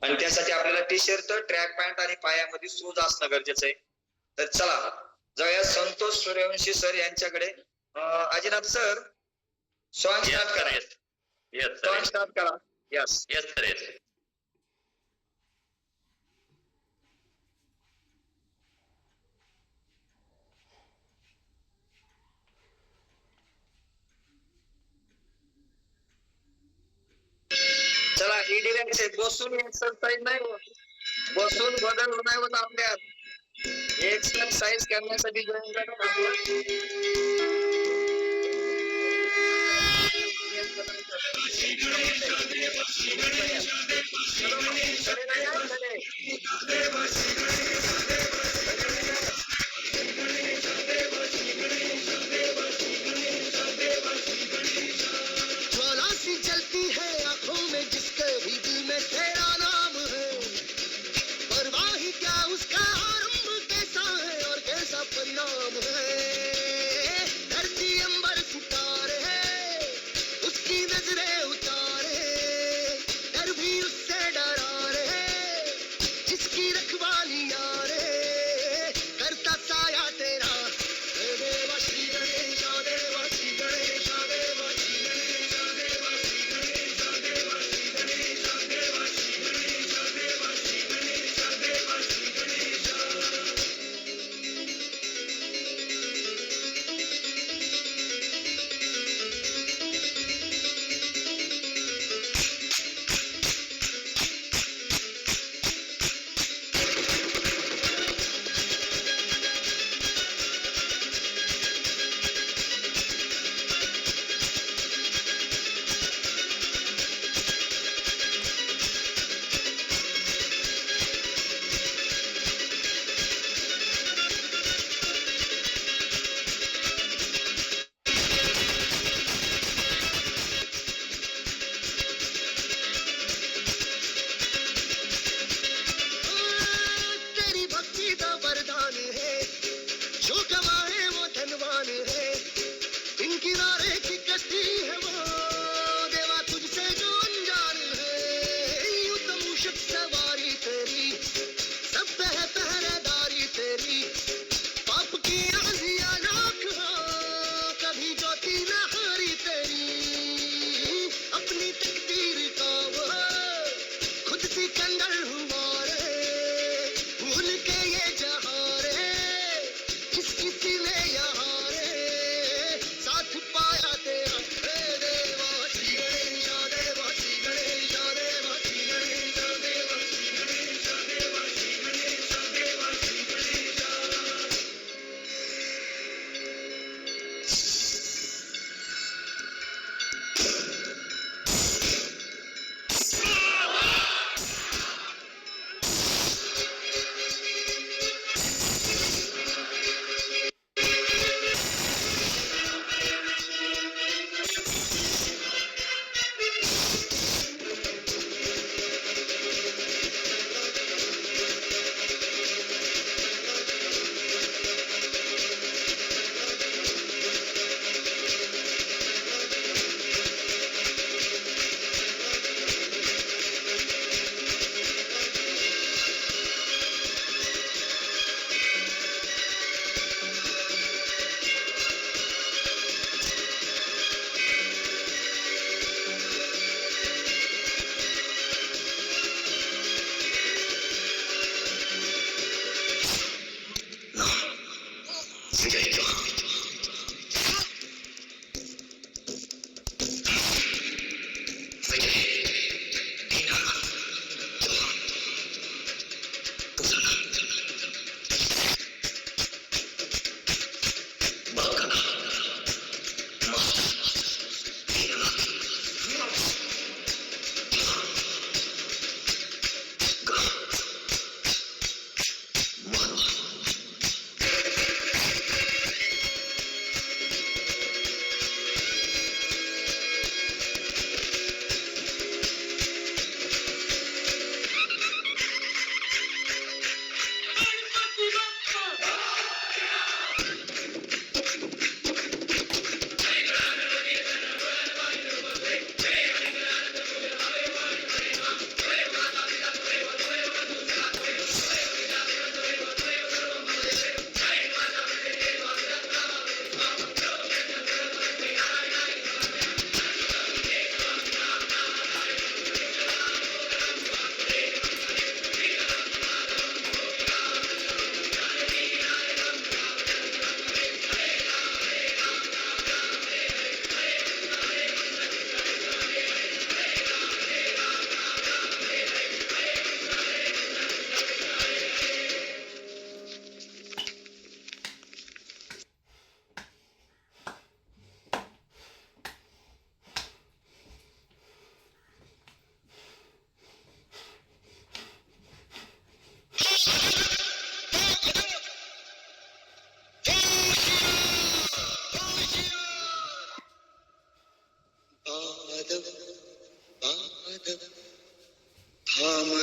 आणि त्यासाठी आपल्याला टी शर्ट, ट्रॅक पॅन्ट आणि पायामध्ये शूज असणं गरजेचं आहे. तर चला जाऊया संतोष सूर्यवंशी सर यांच्याकडे. अजिनाथ सर, सॉन्ग स्टार्ट करा. येस सॉन्ग स्टार्ट करा. Yes sir yes. चला रिलॅक्स आहे. बसून एक्सरसाइज नाही होत, बसून बदल नाही होत आपल्यात. एक्सरसाइज करण्यासाठी जॉईन करा चलती है आंखों में जिसके भी दिल में तेरा नाम है, परवाही क्या उसका आरंभ कैसा है और कैसा परिणाम है। धरती अंबर सितारे है, उसकी नजरें उतारे, डर भी उससे डरा रहे, जिस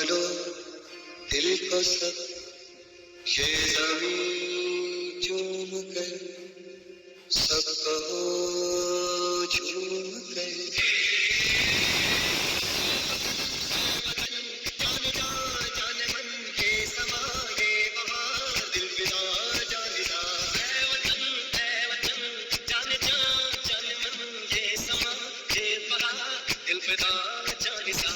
लो दिल को सब ये ज़मीं चूम कर सब कहो झूम कर जाने जा जाने मन के समा दे वहाँ दिल फिदा जाने जा है वतन जाने जा जाने मन के समा दे वहाँ दिल फिदा जाने जा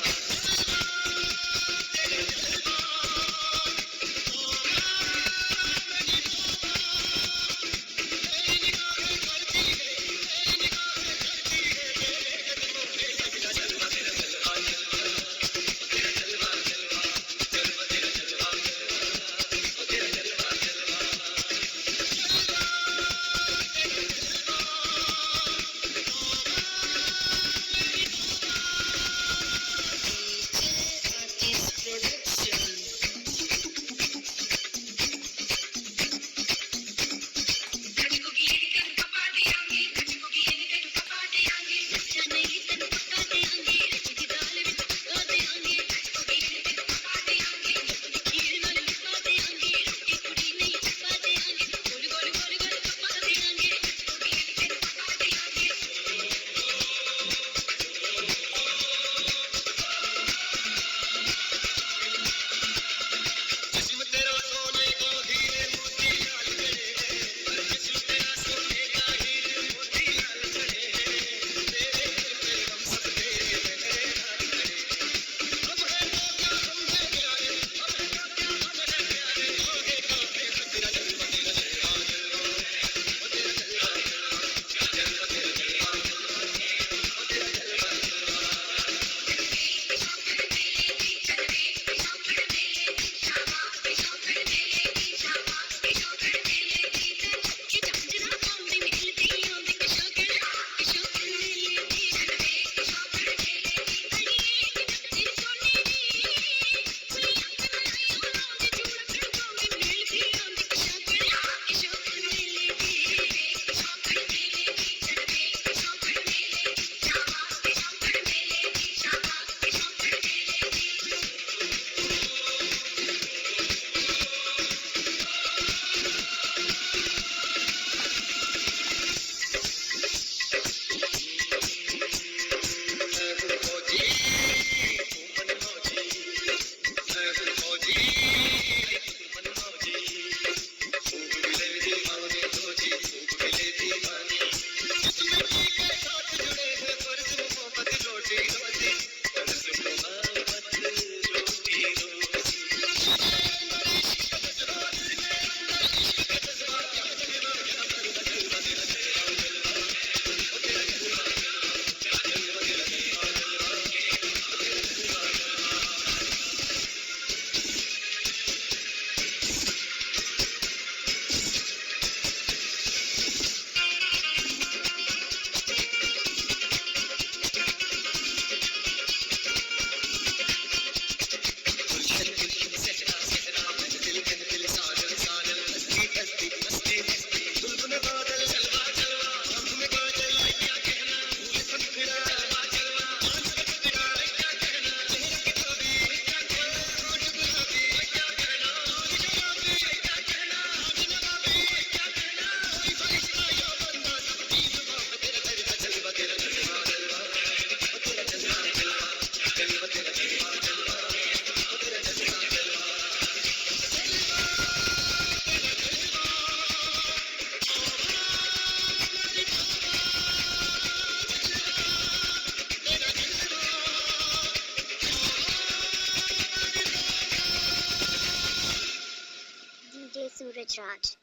DJ Suraj Raj.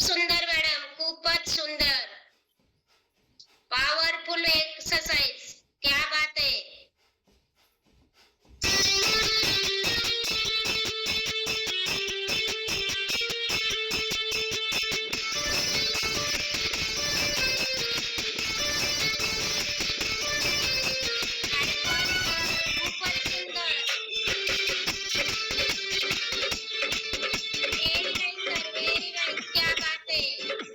सुंदर मॅडम, खूपच सुंदर. Powerful exercise. क्या बात है. खूपच सुंदर. Very nice sir, very nice. क्या बात है.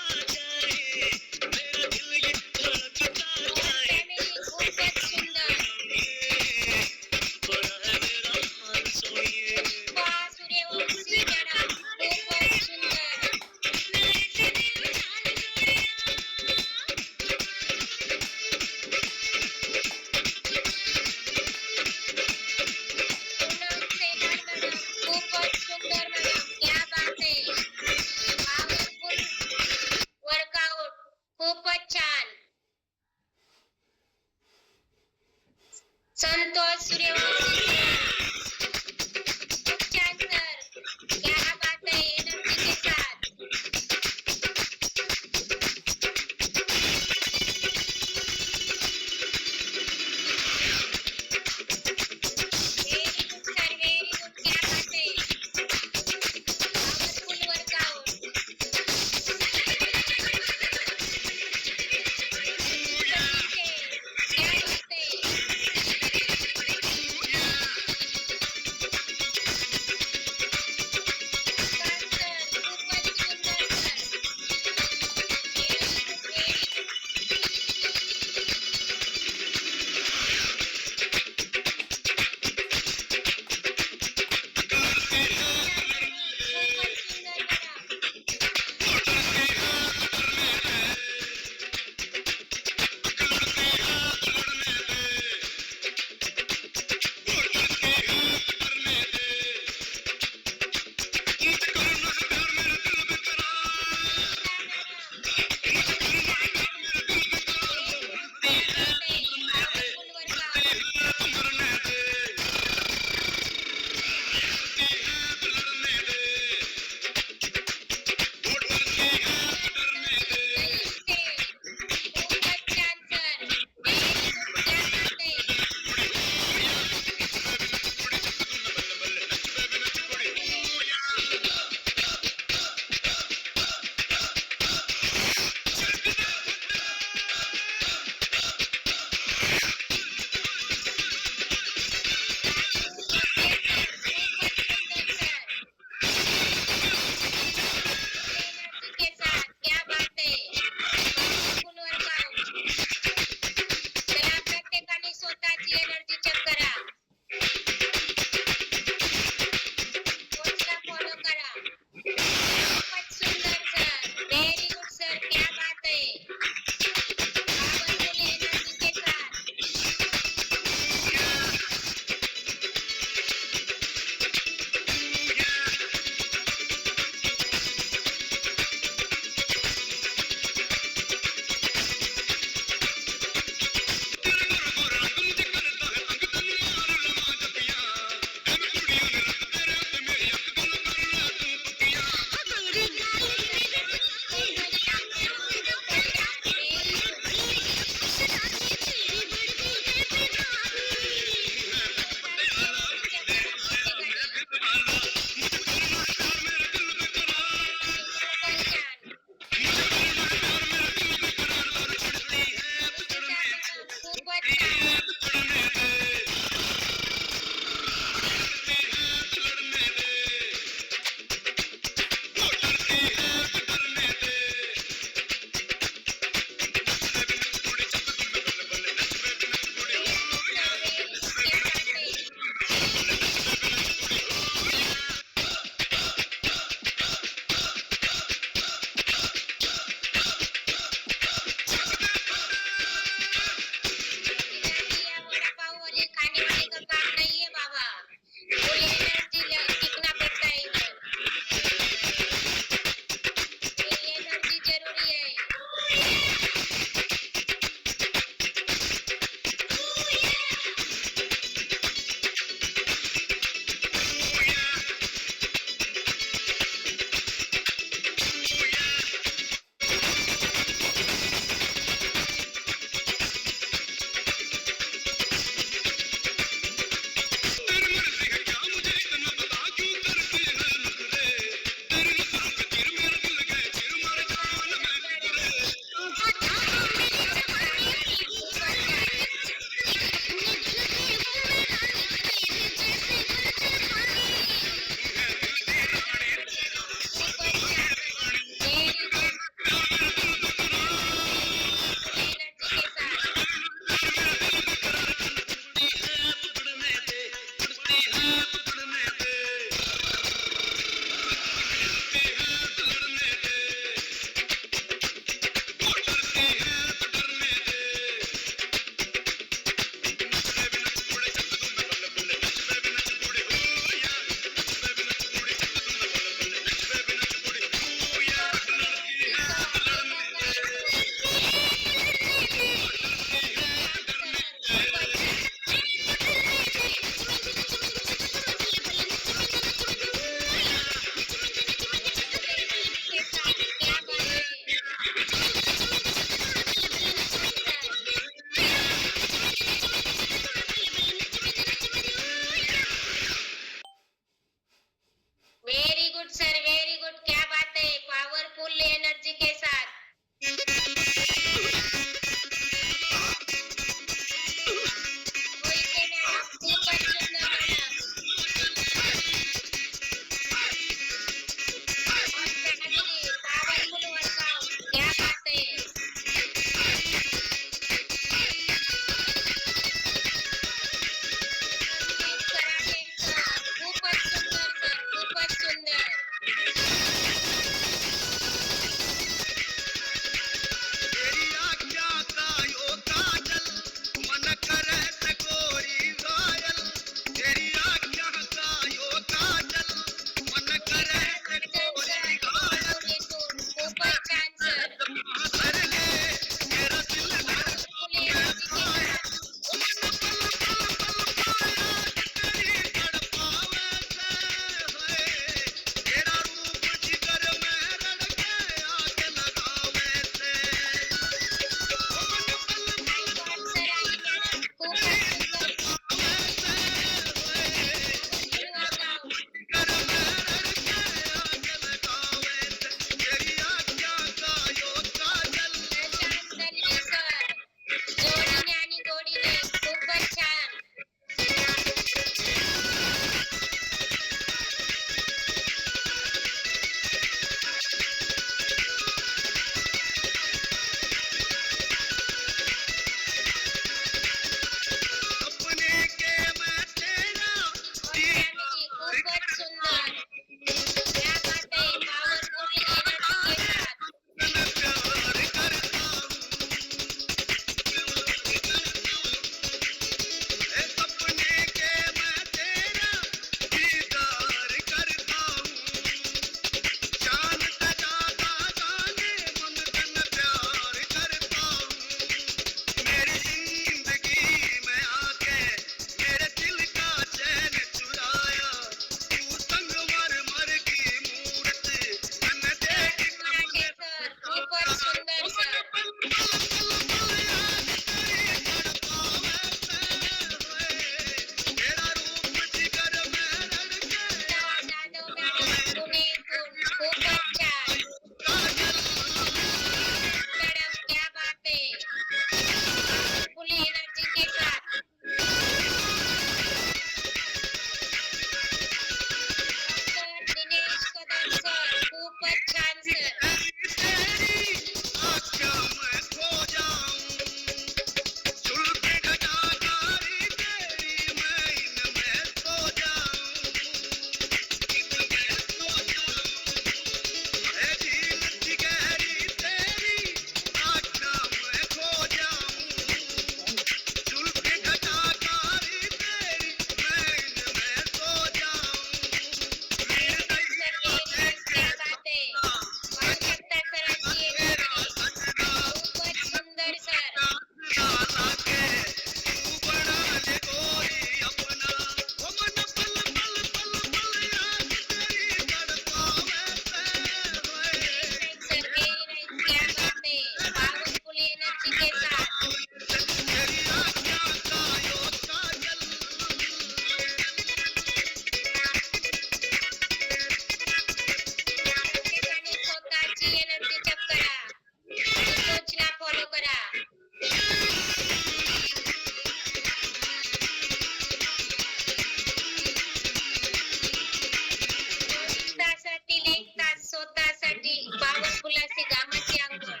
तासातील 1 तास स्वतःसाठी पॉवरफुल असे घामाची आंघोळ.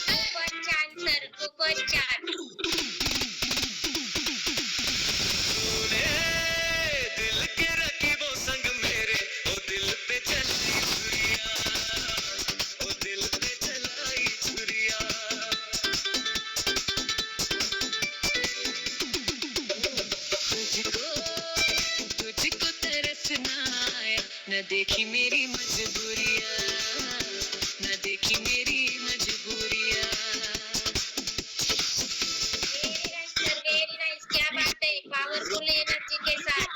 खूपच छान सर, खूपच छान. तूने दिल के रकीबों संग मेरे ओ दिल पे चलाई छुरियां, ओ दिल पे चलाई छुरियां. तुझको तरसना आया, न देखी मेरी मजबूरियां, न देखी मेरी मजबूरियां. वेरी नाइस, क्या बात है. पॉवरफुल एनर्जी के साथ.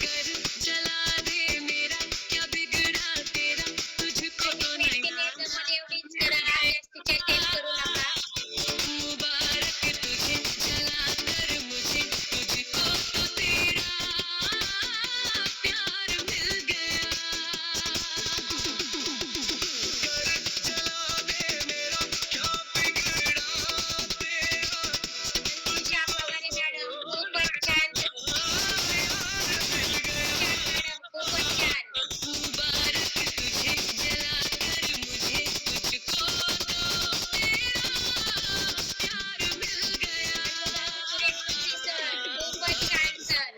कर चला दे मेरा, क्या बिगड़ा तेरा, तुझको तो नहीं तिने जमल एवढीच करा, जास्तीच्या टेस्ट करू नका. मुबारक तुझे जला कर मुझे, तुझको तो तेरा प्यार मिल गया. कर चला दे मेरा, क्या बिगड़ा तेरा, तुमच्या प्रमाणे मॅडम खूपच छान. प्यार मिल गया. मॅडम खूपच छान. मुबारक तुझे जला कर मुझे, तुझको तो तेरा प्यार मिल गया. सर खूपच छान सर.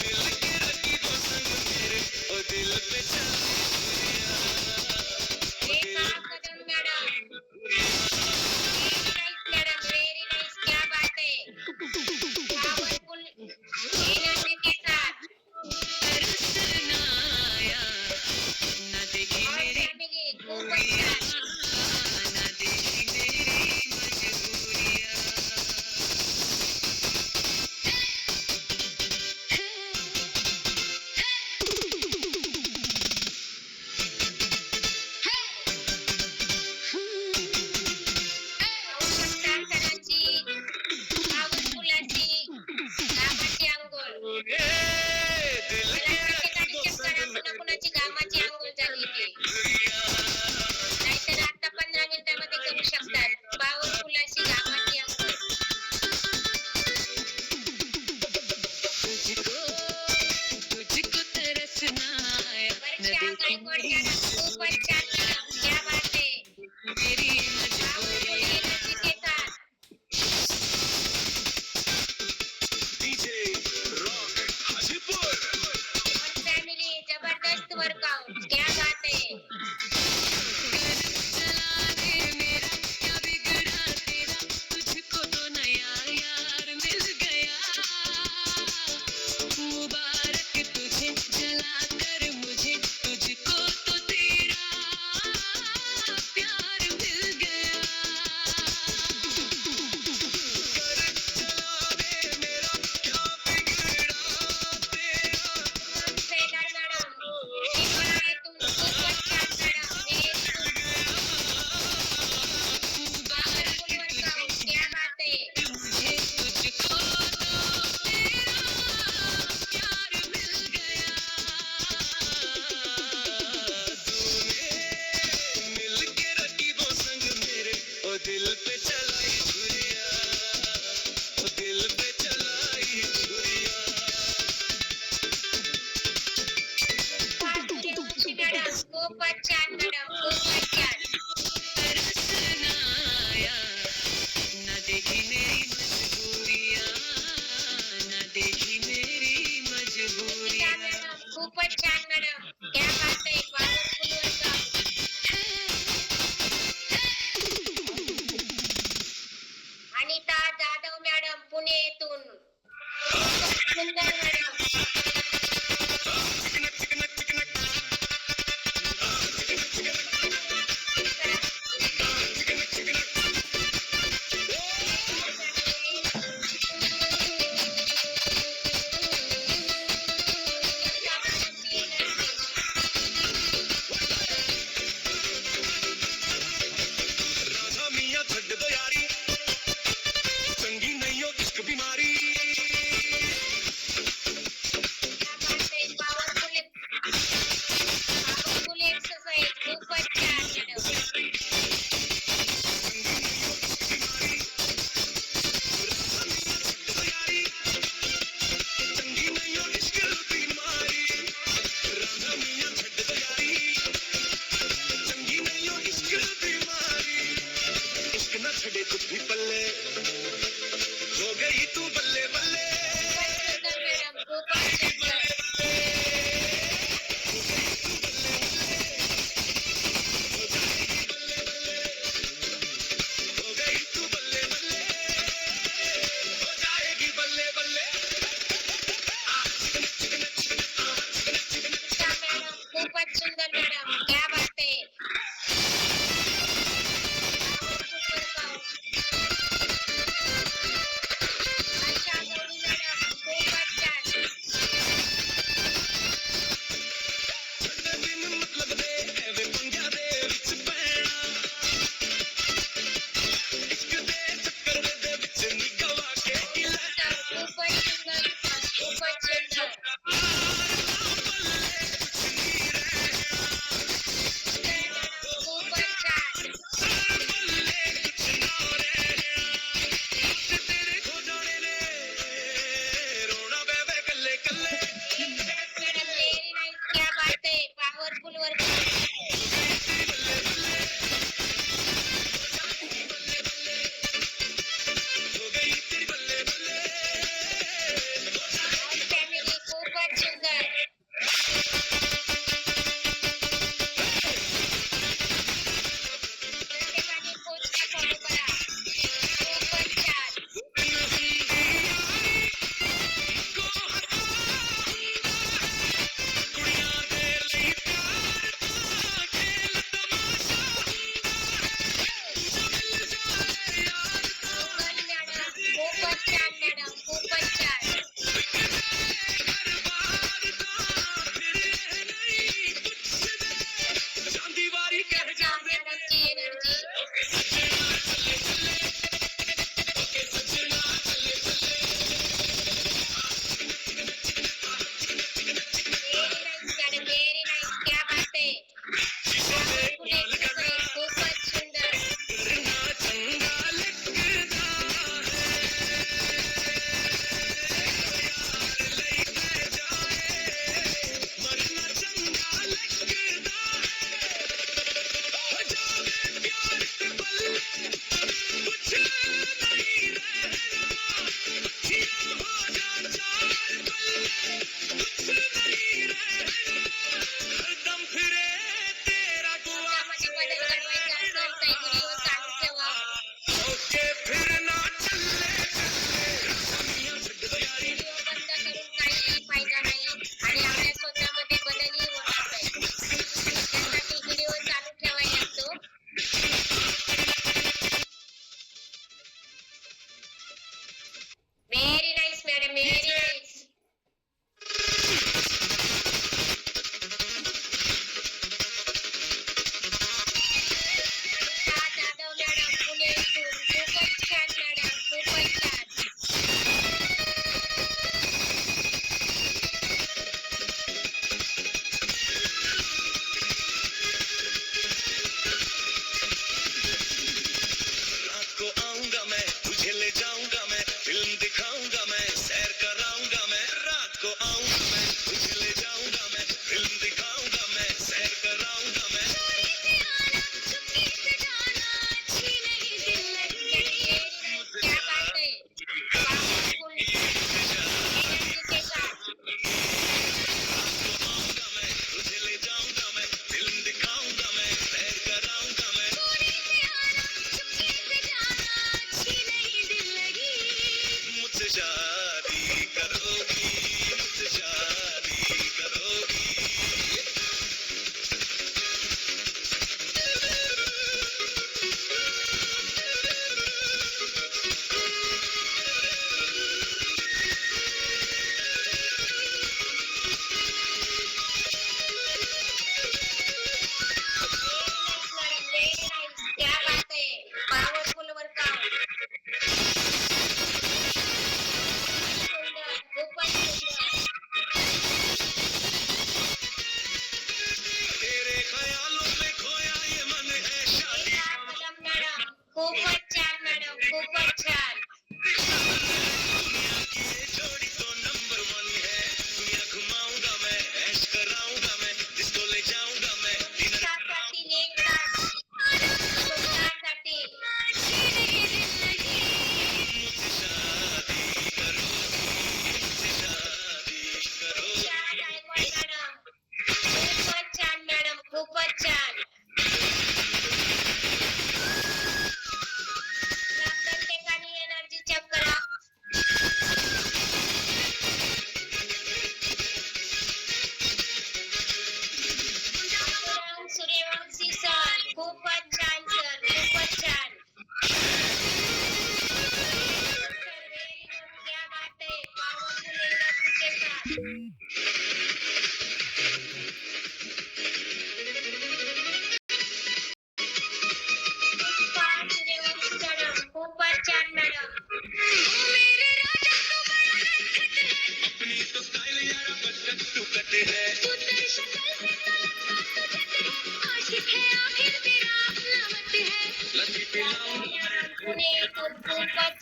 मिल के रकीबों संग मेरे ओ दिल पे चलाई छुरियां. एक Kadam madam. Madam very nice, क्या बात है. पॉवरफुल एनर्जी के साथ. तरसना आया, न देखी और मेरी फॅमिली खूपच छान. न देखी मेरी मजबूरियां. सरांची पॉवरफुल अशी घामाची आंघोळ. तूने दिल के रकीबों चेक करा संग कुणा कुणाची घामाची आंघोळ झाली ते. नाहीतर आता 15 मिनिटांमध्ये करू शकतात. पॉवरफुल अशी घामाची आंघोळ. तुझको तरसना आया, न वर्षा देखी गायकवाड मेरी मॅडम खूपच छान मॅडम, क्या बात है. मेरी पॉवरफुल मजबूरियां. एनर्जी के साथ. DJ rock Hajipur. और फॅमिली जबरदस्त वर्कआउट, क्या बात है. कर चला दे मेरा, क्या बिगड़ा तेरा, तुझको तो नया यार मिल गया. मुबारक तुझे जला कर मुझे, तुझको तो तेरा प्यार मिल गया. कर चला दे मेरा, क्या बिगड़ा तेरा, ट्रेनर मॅडम शिकवणार आहे तुम्ही. खूपच छान मॅडम. पॉवरफुल वर्कआउट, क्या बात है. मुझे तुझको तो तेरा प्यार मिल गया. तूने मिल के रकीबों संग मेरे ओ दिल पे चलाई छुरियां, ओ दिल पे चलाई छुरियां. देवशी मॅडम खूपच छान मॅडम, खूपच छान. तरसना आया, न देखी मेरी मजबूरियां, न देखी मेरी निकिता मजबूरियां. मॅडम खूपच छान मॅडम, क्या बात है. Powerful workout. Anita Jadhav madam Pune येथून. खूपच सुंदर मॅडम.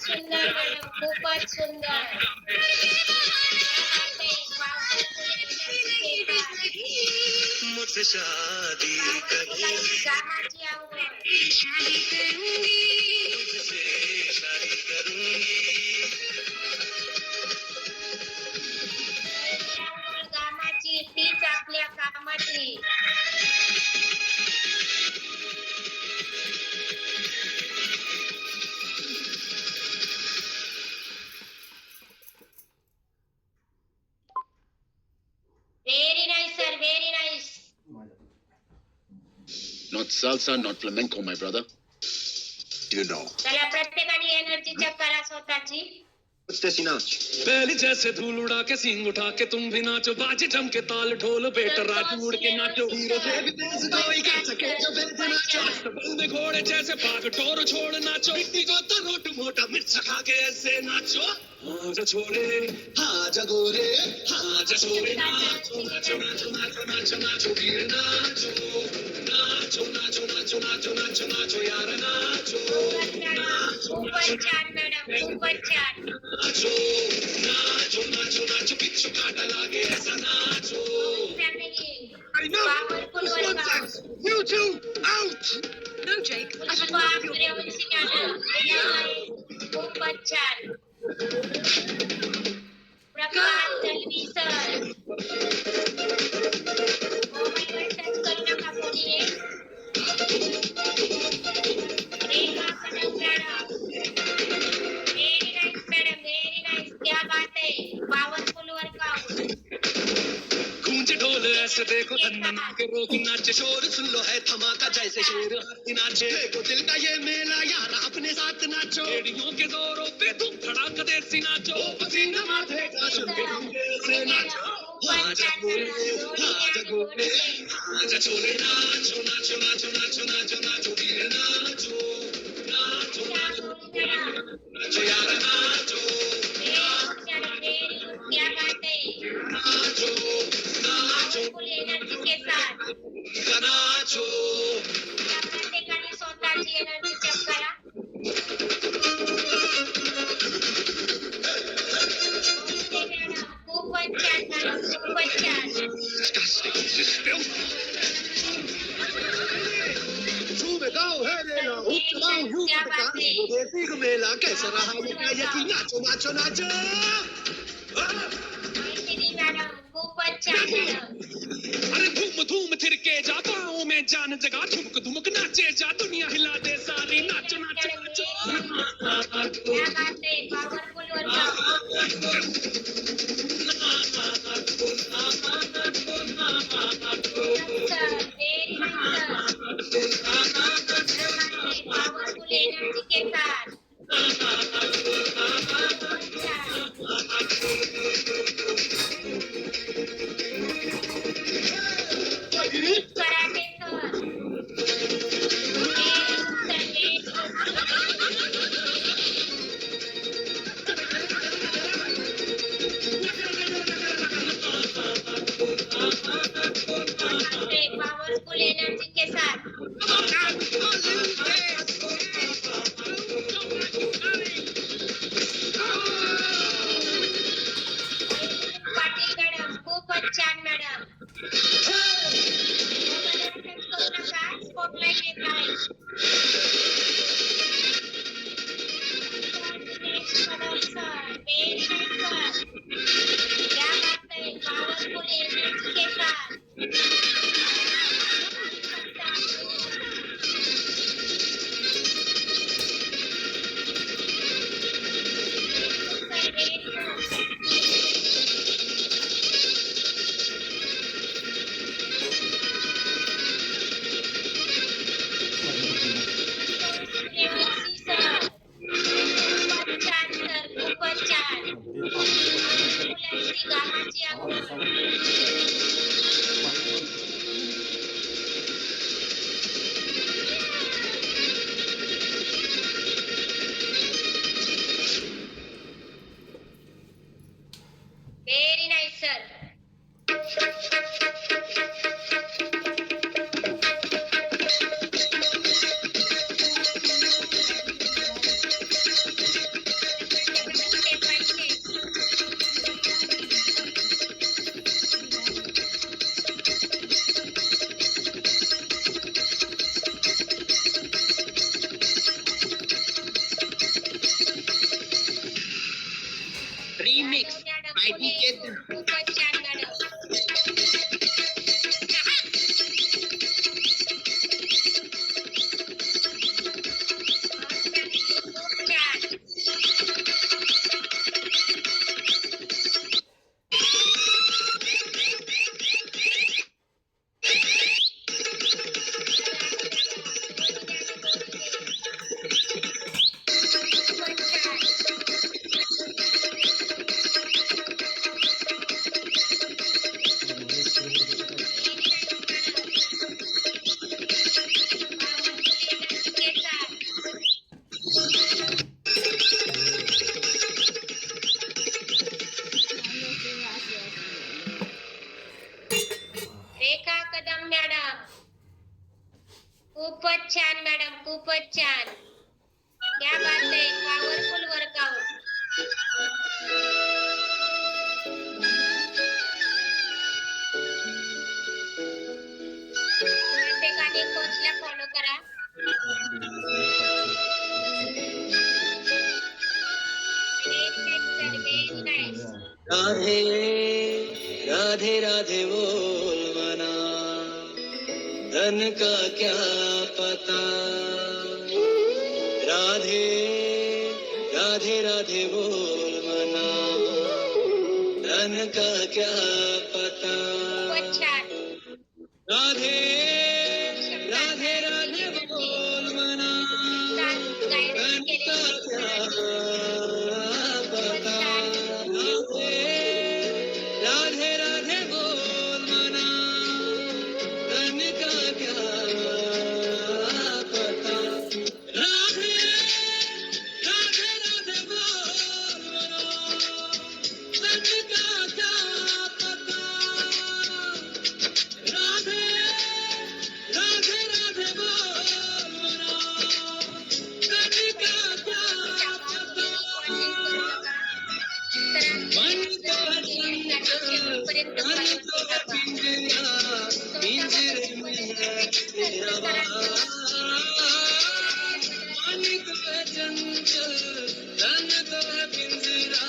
सुंदर मॅडम खूपच सुंदर मुझसे शादी करेगी कामाची आवड शादी करूंगी तुझसे शादी करूंगी कामाची तीच आपल्या कामाची very nice sir very nice Not salsa, not flamenco, my brother. you know चला प्रत्येकाने एनर्जी चेक करा स्वतःची तेसी नाच पहले जैसे धूल उड़ा के सींग उठा के तुम भी नाचो बाजे जम के ताल ढोल बेटा राजू उड़ के नाचो हीरो से भी तेज कोई कर सके जो बेटे नाचो बंदे घोड़े जैसे भाग टोर छोड़ नाचो मिट्टी को तो रोट मोटा मिर्च खा के ऐसे नाचो हाँ जा छोरे हाँ जा गोरे हाँ जा छोरे नाचो नाचो नाचो नाचो नाचो नाचो वीर नाचो नाचो नाचो नाचो नाचो नाचो नाचो यार नाचो खूपच छान मॅडम खूपच छान नाचो नाचो नाचो नाचो पिच्चू काटा लागे ऐसा नाचो family I know powerful workout you two out No, Jake. Pushpa Suryavanshi madam खूपच छान प्रकाश तन्वी सर मोबाईलवर टच करू नका कोणी Rekha Kadam madam very nice madam very nice क्या बात है पॉवरफुल वर्कआउट गूंजे ढोल ऐसे देखो धन्ना के रोक नाचे शोर सुन लो है धमाका जैसे शेर हाथी नाचे देखो दिल का ये मेला यार अपने साथ नाचो एड़ियों के जोरों पे तुम धड़ाका देसी नाचो पसीना माथे का छुपके से नाचो हाँ जा गोरे हाँ जा गोरे हाँ जा छोरे नाचो नाचो नाचो नाचो नाचो नाचो वीर नाचो नाचो नाचो नाचो यार नाचो क्या बात है नाचो नाचो फुल एनर्जी के साथ नाचो या प्रत्येकाने स्वतःची एनर्जी चेक करा खूपच छान मॅडम खूपच छान झूमे गाँव है मेला उत्तराव हूँ देसी का मेला कैसा रहा ये यकी नाचो नाचो नाचो मैथिली मॅडम खूपच छान मॅडम अरे धूम धूम थिरके जा पाँव में जान जगा ठुमक धुमक नाचे जा दुनिया हिला दे सारी नाचो नाचो नाचो क्या बात है powerful workout sir very nice sir powerful energy के साथ कराटे सर पावरफुल एनर्जी के साथ पाटील मॅडम खूपच छान मॅडम करू नका स्पॉटलाइट येत आहे सर व्हेरी नाइस सर क्या बात है पावरफुल एनर्जी के साथ सर व्हेरी गुड रेखा कदम मॅडम, खूपच छान मॅडम, खूपच छान. क्या बात आहे, पॉवरफुल वर्कआउट. प्रत्येकाने कोचला फॉलो करा. Very nice. राधे राधे राधे बोल मना, धन का क्या पता. राधे राधे राधे बोल मना, धन का क्या पता. खूपच छान. राधे राधे राधे बोल मना, गायडन्स धन का क्या पता. राधे राधे बोल मना, धन का क्या पता. राधे राधे राधे बोल मना, धन का क्या पता. राधे राधे राधे बोल मना, धन का क्या पता. मन का चंचल मन तो पिंजरा, पिंजरे में है तेरा बास. मन का चंचल मन तो पिंजरा,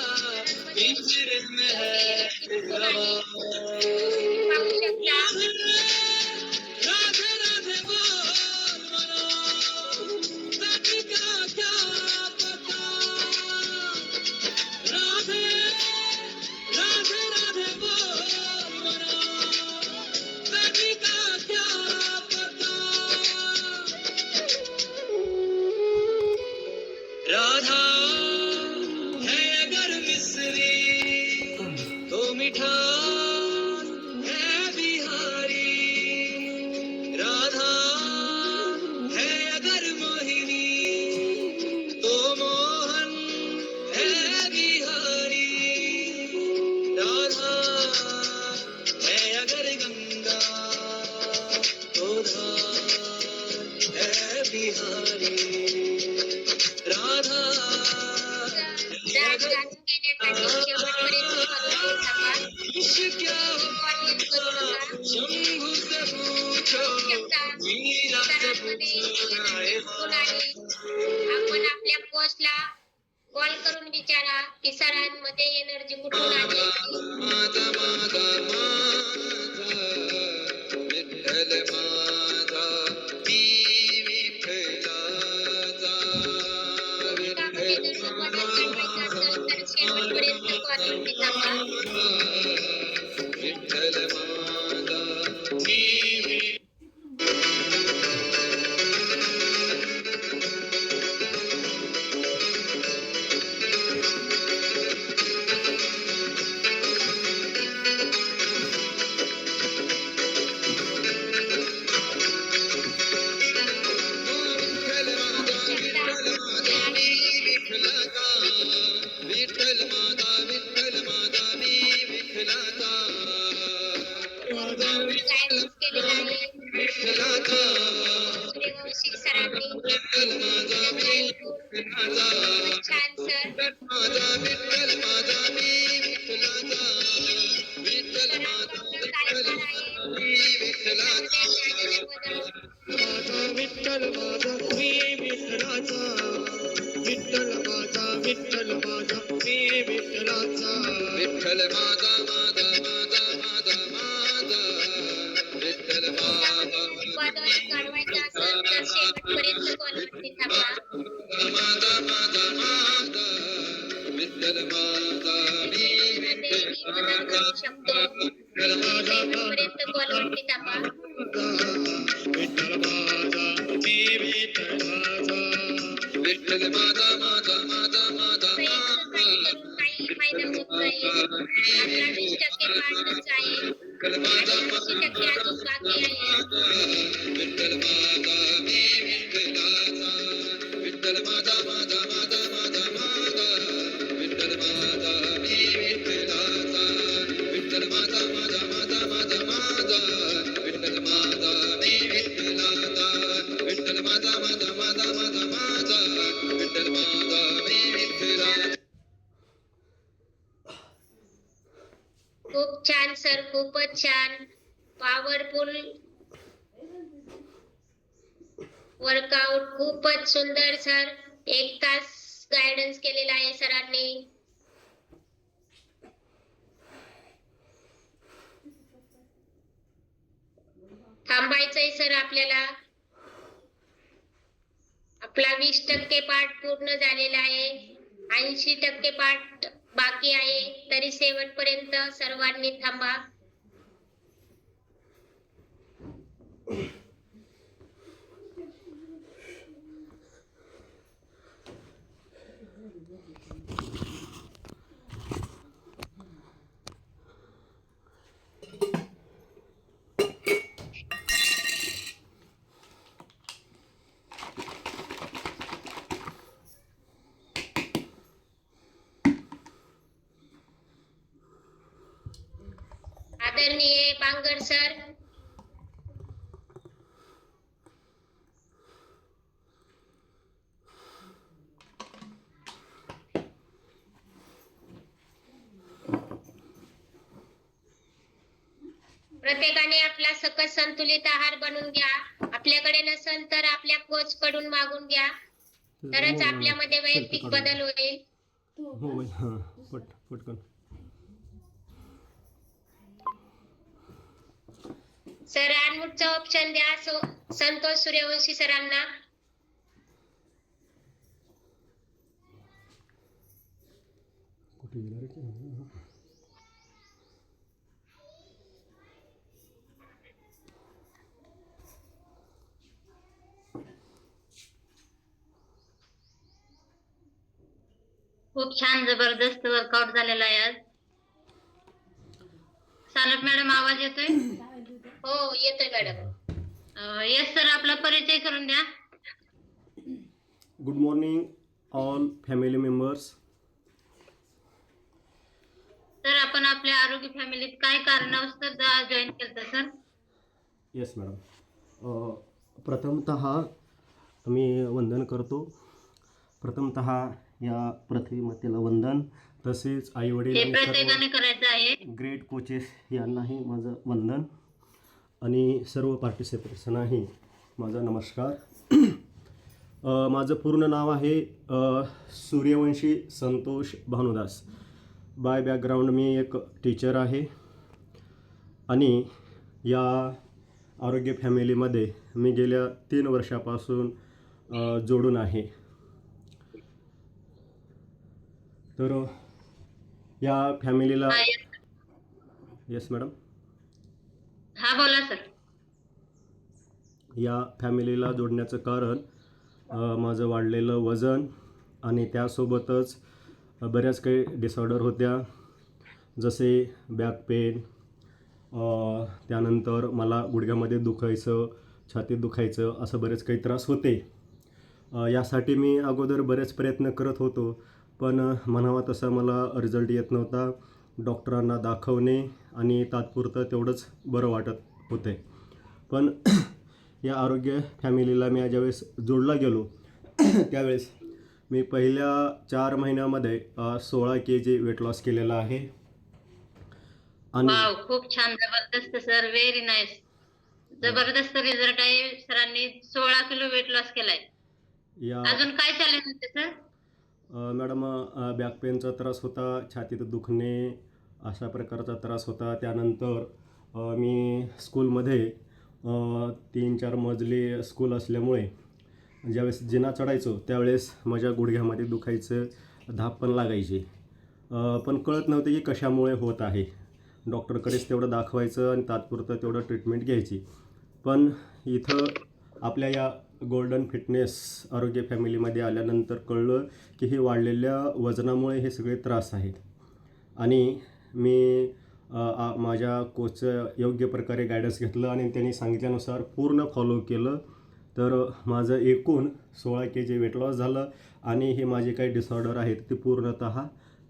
पिंजरे में है तेरा बास. पाहू शकता. राधे राधे बोल मना, धन का क्या पता. राधे राधे राधे बोल मना, धन का क्या पता. राधा है अगर मिस्री तो मिठास है बिहारी. राधा है अगर मोहिनी तो मोहन है बिहारी. राधा है अगर गंगा तो धार है बिहारी. राधा है डान्स अगर जाणून घेण्यासाठी शेवटपर्यंत follow करा. विष क्या होता शंभू से पूछो, मीरा से पूछो नाए कुणाली आपण आपल्या कोचला कॉल करून विचारा की सरांमध्ये एनर्जी कुठून आली. माता माता माता विठ्ठल माता मी विठ्ठलाचा. त्यामध्ये जर तुम्हाला वाढवायचं असेल तर शेवटपर्यंत कॉलवरती थांबा. विठ्ठल माता मी विठ्ठल माता विठ्ठल माता मी विठ्ठलाचा. गायडन्स केलेला आहे विठ्ठलाचा सूर्यवंशी सरांनी. विठ्ठल माझा मी विठ्ठलाचा. खूपच छान सर. माझा विठ्ठल माझा मी विठ्ठलाचा. विठ्ठल माझा विठ्ठल माझा मी विठ्ठलाचा. माझा विठ्ठल माझा मी विठ्ठलाचा. विठ्ठल माझा विठ्ठल माझा मी विठ्ठलाचा. विठ्ठल माझा माझा माझा माझा माझा विठ्ठल माझा उत्पादन वाढवायचं असेल तर शेवटपर्यंत कॉलवरती थांबा. माझा माझा माझा विठ्ठल माझा मी मध्येही बदल करू शकतो. विठ्ठल माझा शेवटपर्यंत कॉलवरती थांबा. विठ्ठल माझा मी विठ्ठलाचा. विठ्ठल माझा माझा माझा माझा प्रयत्न काही करून काही फायदा होत नाही. आपला 20% पार्टच आहे. विठ्ठल माझा 80% अजून बाकी आहे. विठ्ठल माझा मी विठ्ठलाचा. विठ्ठल माझा माझा माझा माझा माझा विठ्ठल माझा मी विठ्ठलाचा. विठ्ठल माझा माझा माझा माझा माझा सर खूपच छान, पॉवरफुल वर्कआउट, खूपच सुंदर सर. 1 तास गायडन्स केलेला आहे सरांनी. थांबायचंय सर आपल्याला. आपला 20% पाठ पूर्ण झालेला आहे, 80% पाठ बाकी आहे. तरी शेवटपर्यंत सर्वांनी थांबा. आदरणीय बांगर सर, प्रत्येकाने आपला सकस संतुलित आहार बनवून घ्या. आपल्याकडे नसेल तर आपल्या कोच कडून मागून घ्या, तरच आपल्यामध्ये वैयक्तिक बदल होईल. पटकन. सर अनम्यूटचा ऑप्शन द्या संतोष सूर्यवंशी सरांना. कुठे गेला रे ते? खूप छान जबरदस्त वर्कआउट झालेला आहे आज. सानप मॅडम आवाज येतोय? हो येतोय मॅडम. यस सर, आपला परिचय करून द्या. Good morning all family members. Sir आपण आपल्या आरोग्य फॅमिलीत काय कारणास्तव जॉईन केलं सर? Yes madam. प्रथमतः मी वंदन करतो. प्रथमतः या पृथ्वी मातेला वंदन, तसेच हे आईवडील प्रत्येकाने करायचं आहे. ग्रेट कोचेस यांनाही माझं वंदन आणि सर्व पार्टिसिपेंट्सनाही माझा नमस्कार. माझं पूर्ण नाव आहे सूर्यवंशी संतोष भानुदास. बाय बॅकग्राऊंड मी एक टीचर आहे आणि या आरोग्य फॅमिलीमध्ये मी गेल्या 3 वर्षापासून जोडून आहे. तर या फॅमिलीला येस मॅडम. हा बोला सर. या फॅमिलीला जोडण्याचं कारण माझं वाढलेलं वजन आणि त्यासोबतच बऱ्याच काही डिसऑर्डर होत्या, जसे बॅक पेन, त्यानंतर मला गुडघ्यामध्ये दुखायचं, छातीत दुखायचं, असं बरेच काही त्रास होते. यासाठी मी अगोदर बरेच प्रयत्न करत होतो, पण म्हणावा तसा मला रिझल्ट येत नव्हता. डॉक्टरांना दाखवणे आणि तात्पुरतं तेवढंच बरं वाटत होते. पण या आरोग्य फॅमिलीला मी ज्यावेळेस जोडला गेलो त्यावेळेस मी पहिल्या 4 महिन्यामध्ये 16 kg वेट लॉस केलेला आहे. आणि वाव, खूप छान, जबरदस्त सर, व्हेरी नाईस. जबरदस्त रिझल्ट आहे. सरांनी 16 किलो वेट लॉस केलाय. या अजून काय चॅलेंज होते सर? मॅडम बॅक पेनचा त्रास होता, छातीत दुखणे अशा प्रकारचा त्रास होता. त्यानंतर मी स्कूलमध्ये 3-4 मजली स्कूल असल्यामुळे ज्यावेळेस जिना चढायचो त्यावेळेस माझ्या गुडघ्यामध्ये दुखायचं, धाप पण लागायची. पण कळत नव्हतं की कशामुळे होत आहे. डॉक्टरकडेच तेवढं दाखवायचं आणि तात्पुरतं तेवढं ट्रीटमेंट घ्यायची. पण इथं आपल्या या गोल्डन फिटनेस आरोग्य फॅमिलीमध्ये आल्यानंतर कळलं की हे वाढलेल्या वजनामुळे हे सगळे त्रास आहेत. आणि मी माझ्या कोचचं योग्य प्रकारे गायडन्स घेतलं आणि त्यांनी सांगितल्यानुसार पूर्ण फॉलो केलं. तर माझं एकूण 16 kg वेट लॉस झालं आणि हे माझे काही डिसऑर्डर आहेत ते पूर्णतः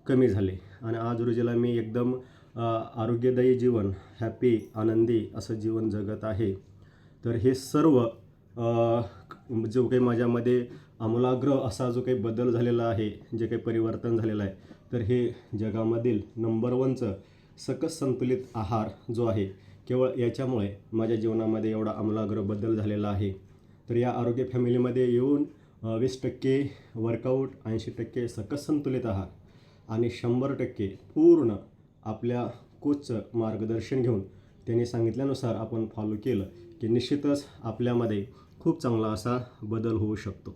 कमी झाले. आणि आज रोजीला मी एकदम आरोग्यदायी जीवन, हॅपी, आनंदी असं जीवन जगत आहे. तर हे सर्व जो काही माझ्यामध्ये आमूलाग्र असा जो काही बदल झालेला आहे, जे काही परिवर्तन झालेलं आहे, तर हे जगामधील नंबर 1चं सकस संतुलित आहार जो आहे, केवळ याच्यामुळे माझ्या जीवनामध्ये एवढा आमूलाग्र बदल झालेला आहे. तर या आरोग्य फॅमिलीमध्ये येऊन 20% वर्कआउट, 80% सकस संतुलित आहार आणि 100% पूर्ण आपल्या कोचचं मार्गदर्शन घेऊन त्यांनी सांगितल्यानुसार आपण फॉलो केलं की निश्चितच आपल्यामध्ये खूप चांगला असा बदल होऊ शकतो.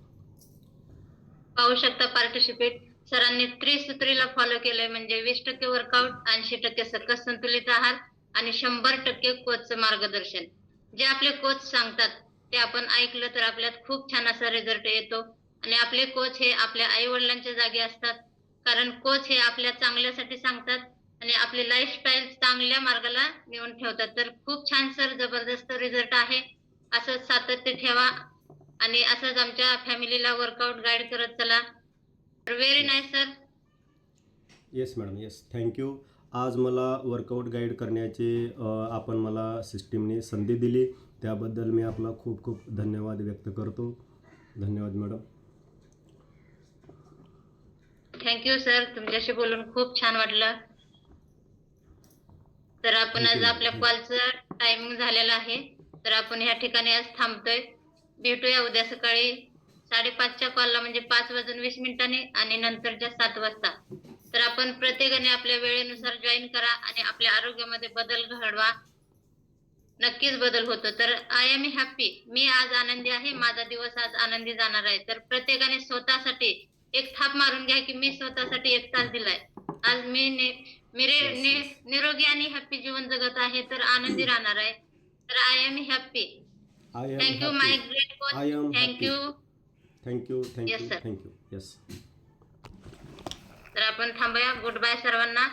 पाहू शकता पार्टिसिपेट सरांनी त्रिसूत्रीला फॉलो केलंय, म्हणजे 20% वर्कआउट, 80% सकस संतुलित आहार आणि 100% कोचचं मार्गदर्शन. जे आपले कोच सांगतात ते आपण ऐकलं तर आपल्यात खूप छान असा रिझल्ट येतो. आणि आपले कोच हे आपल्या आई वडिलांच्या जागी असतात, कारण कोच हे आपल्या चांगल्यासाठी सांगतात आणि आपली लाईफस्टाईल चांगल्या मार्गाला नेऊन ठेवतात. तर खूप छान सर, जबरदस्त रिझल्ट आहे. असंच सातत्य ठेवा आणि असंच आमच्या फॅमिलीला वर्कआउट गाईड करत चला. Very nice sir. Yes madam, yes, thank you. आज मला वर्कआउट गाईड करण्याची आपण मला सिस्टीमने संधी दिली, त्याबद्दल मी आपला खूप खूप धन्यवाद व्यक्त करतो. धन्यवाद मॅडम. थँक्यू सर, तुमच्याशी बोलून खूप छान वाटलं. तर आपण Thank आज you, आपल्या madam. कॉलचं टायमिंग झालेला आहे, तर आपण ह्या ठिकाणी आज थांबतोय. भेटूया उद्या सकाळी 5:30च्या कॉलला, म्हणजे 5:20 आणि नंतरच्या 7 वाजता. तर आपण प्रत्येकाने आपल्या वेळेनुसार जॉईन करा आणि आपल्या आरोग्यामध्ये बदल घडवा. नक्कीच बदल होतो. तर आय एम हॅपी, मी आज आनंदी आहे, माझा दिवस आज आनंदी जाणार आहे. तर प्रत्येकाने स्वतःसाठी एक थाप मारून घ्या की मी स्वतःसाठी 1 तास दिलाय. आज मी निरोगी आणि हॅपी जीवन जगत आहे, तर आनंदी राहणार आहे. तर I am happy. I am thank you my happy. Great coach. I am happy. Thank you. Thank you, Yes, thank you, sir. Thank you. Yes. तर आपण थांबूया. गुड बाय सर्वांना.